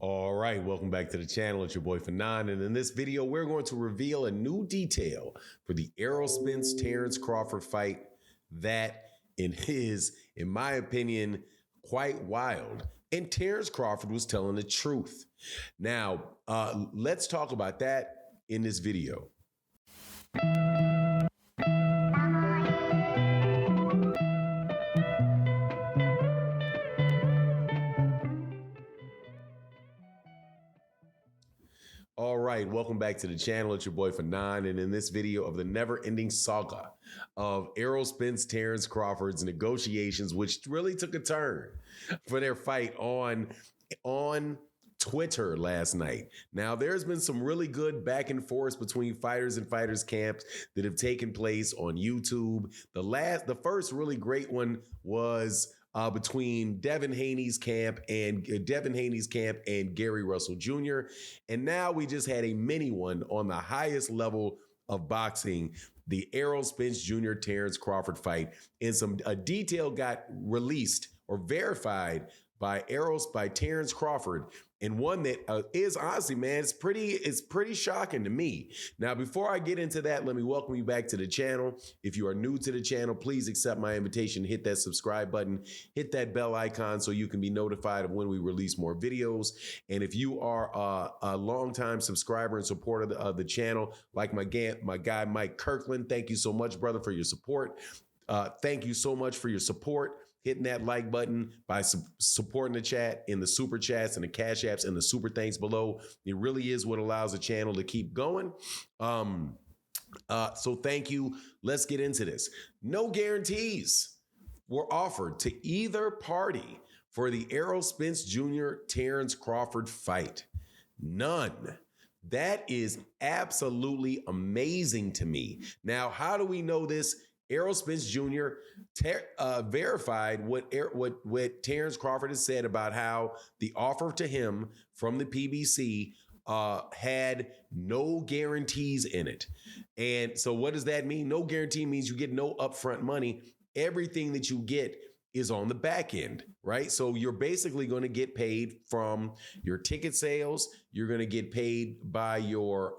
All right, welcome back to the channel. It's your boy Fanon, and in this video, we're going to reveal a new detail for the Errol Spence Terence Crawford fight that in my opinion, quite wild. And Terence Crawford was telling the truth. Now, let's talk about that in this video. All right, welcome back to the channel. It's your boy Fanon, and in this video of the never-ending saga of Errol Spence, Terence Crawford's negotiations, which really took a turn for their fight on Twitter last night. Now, there's been some really good back and forth between fighters and fighters camps that have taken place on YouTube. The first really great one was between Devin Haney's camp and Gary Russell Jr. And now we just had a mini one on the highest level of boxing, the Errol Spence Jr. Terence Crawford fight. And a detail got released or verified by Terence Crawford, and one that is honestly, man, it's pretty shocking to me. Now, before I get into that, let me welcome you back to the channel. If you are new to the channel, please accept my invitation, hit that subscribe button, hit that bell icon so you can be notified of when we release more videos. And if you are a longtime subscriber and supporter of the channel, like my guy Mike Kirkland, thank you so much, brother, for your support. Thank you so much for your support. Hitting that like button, by supporting the chat in the super chats and the cash apps and the super thanks below. It really is what allows the channel to keep going. So thank you. Let's get into this. No guarantees were offered to either party for the Errol Spence Jr. Terence Crawford fight. None. That is absolutely amazing to me. Now, how do we know this? Errol Spence Jr. Verified what Terence Crawford has said about how the offer to him from the PBC had no guarantees in it. And so what does that mean? No guarantee means you get no upfront money. Everything that you get is on the back end, right? So you're basically going to get paid from your ticket sales. You're going to get paid by your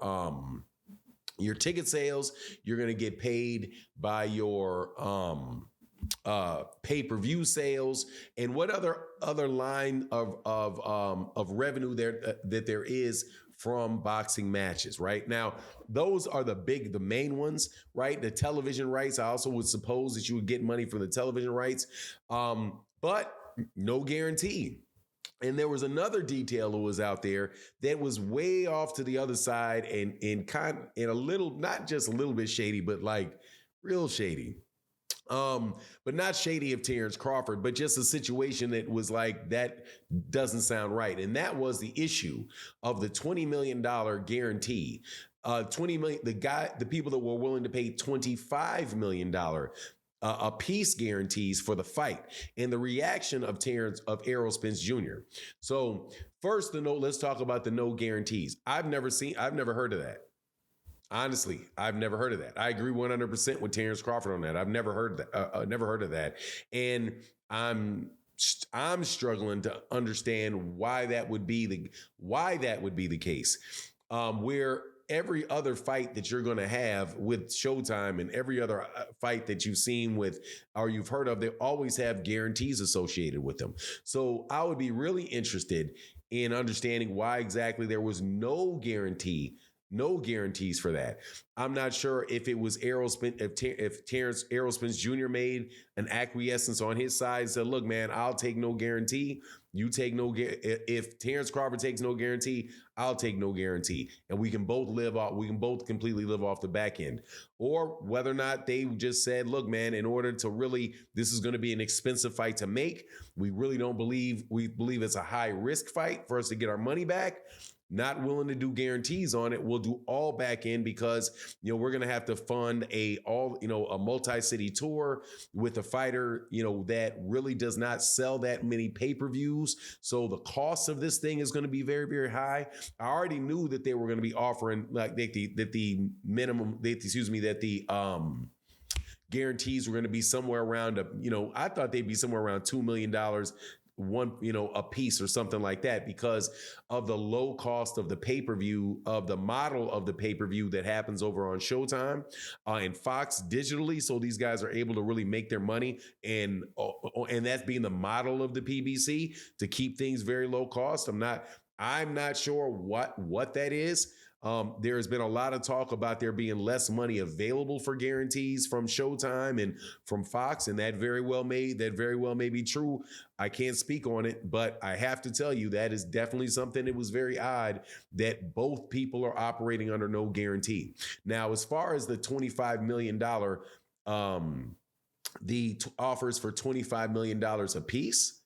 ticket sales. You're going to get paid by your pay-per-view sales, and what other line of revenue that there is from boxing matches. Right now, those are the main ones, right? The television rights. I also would suppose that you would get money from the television rights, but no guarantee. And there was another detail that was out there that was way off to the other side and a little, not just a little bit shady, but like real shady. But not shady of Terence Crawford, but just a situation that was like, that doesn't sound right. And that was the issue of the $20 million guarantee. 20 million, the people that were willing to pay $25 million a piece guarantees for the fight, and the reaction of Errol Spence Jr. So first, let's talk about the no guarantees. I've never heard of that. Honestly, I've never heard of that. I agree 100% with Terence Crawford on that. I've never heard of that. And I'm struggling to understand why that would be the case. Where every other fight that you're going to have with Showtime and every other fight that you've seen with or you've heard of, they always have guarantees associated with them. So I would be really interested in understanding why exactly there was no guarantees for that. I'm not sure if it was Errol Spence Jr. made an acquiescence on his side and said, look, man, I'll take no guarantee. You take no if Terence Crawford takes no guarantee, I'll take no guarantee. And we can both completely live off the back end. Or whether or not they just said, look, man, in order to really, this is going to be an expensive fight to make. We believe it's a high risk fight for us to get our money back. Not willing to do guarantees on it. We'll do all back end because, we're going to have to fund a multi-city tour with a fighter, that really does not sell that many pay-per-views. So the cost of this thing is going to be very, very high. I already knew that they were going to be offering guarantees were going to be somewhere around I thought they'd be somewhere around $2 million a piece or something like that because of the low cost of the pay-per-view, of the model of the pay-per-view that happens over on Showtime and Fox digitally. So these guys are able to really make their money, and that's being the model of the PBC to keep things very low cost. I'm not sure what that is. There has been a lot of talk about there being less money available for guarantees from Showtime and from Fox, and that very well may be true. I can't speak on it, but I have to tell you that is definitely something that was very odd that both people are operating under no guarantee. Now, as far as the $25 million, offers for $25 million a piece,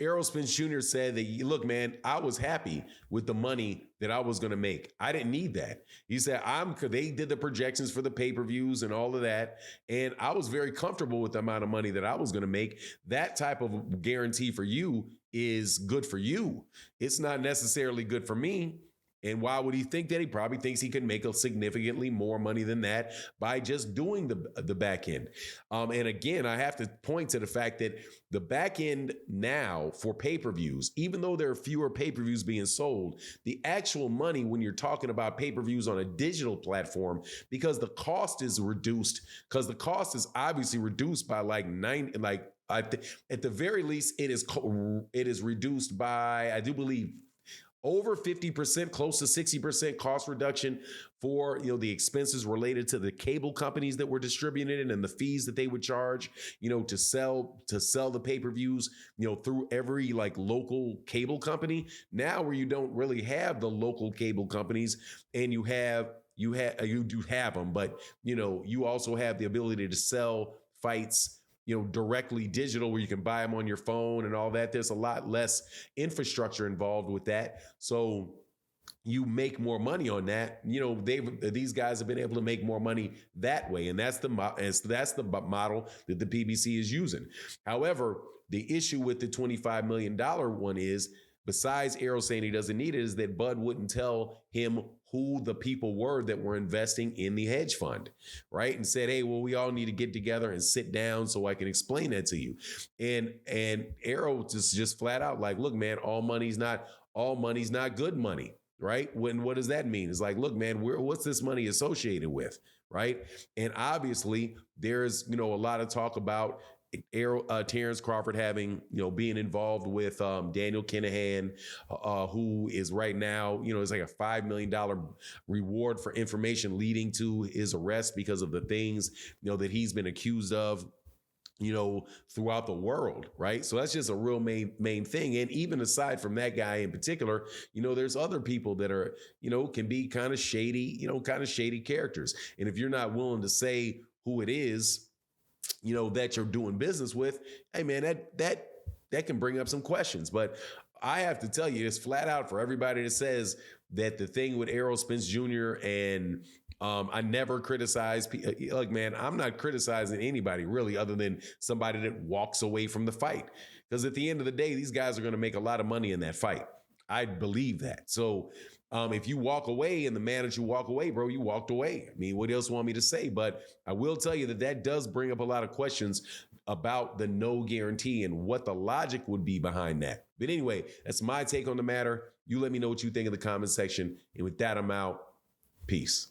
Errol Spence Jr. said that, look, man, I was happy with the money that I was going to make. I didn't need that. He said, they did the projections for the pay-per-views and all of that, and I was very comfortable with the amount of money that I was going to make. That type of guarantee for you is good for you. It's not necessarily good for me. And why would he think that? He probably thinks he can make a significantly more money than that by just doing the back end. And again, I have to point to the fact that the back end now for pay-per-views, even though there are fewer pay-per-views being sold, the actual money when you're talking about pay-per-views on a digital platform, because the cost is reduced, because the cost is obviously reduced by at the very least, it is reduced by, I do believe, over 50%, close to 60% cost reduction for, the expenses related to the cable companies that were distributing it and the fees that they would charge, to sell the pay-per-views, through every local cable company. Now where you don't really have the local cable companies, and you do have them, but you also have the ability to sell fights directly digital, where you can buy them on your phone and all that. There's a lot less infrastructure involved with that. So you make more money on that. These guys have been able to make more money that way. And that's the model that the PBC is using. However, the issue with the $25 million one is, besides Errol saying he doesn't need it, is that Bud wouldn't tell him who the people were that were investing in the hedge fund, right? And said, hey, well, we all need to get together and sit down so I can explain that to you. And Errol just flat out like, look, man, all money's not good money, right? What does that mean? It's like, look, man, what's this money associated with, right? And obviously there's, a lot of talk about Terence Crawford being involved with Daniel Kinahan, who is right now, it's like a $5 million reward for information leading to his arrest because of the things, that he's been accused of, throughout the world, right? So that's just a real main thing. And even aside from that guy in particular, there's other people that are, can be kind of shady characters. And if you're not willing to say who it is, that you're doing business with, hey man, that can bring up some questions. But I have to tell you, it's flat out for everybody that says that the thing with Errol Spence Jr. and I never criticize. Look, man, I'm not criticizing anybody really, other than somebody that walks away from the fight. Because at the end of the day, these guys are going to make a lot of money in that fight. I believe that. So if you walk away and the manager walk away, bro, you walked away. I mean, what else want me to say? But I will tell you that does bring up a lot of questions about the no guarantee and what the logic would be behind that. But anyway, that's my take on the matter. You let me know what you think in the comment section. And with that, I'm out. Peace.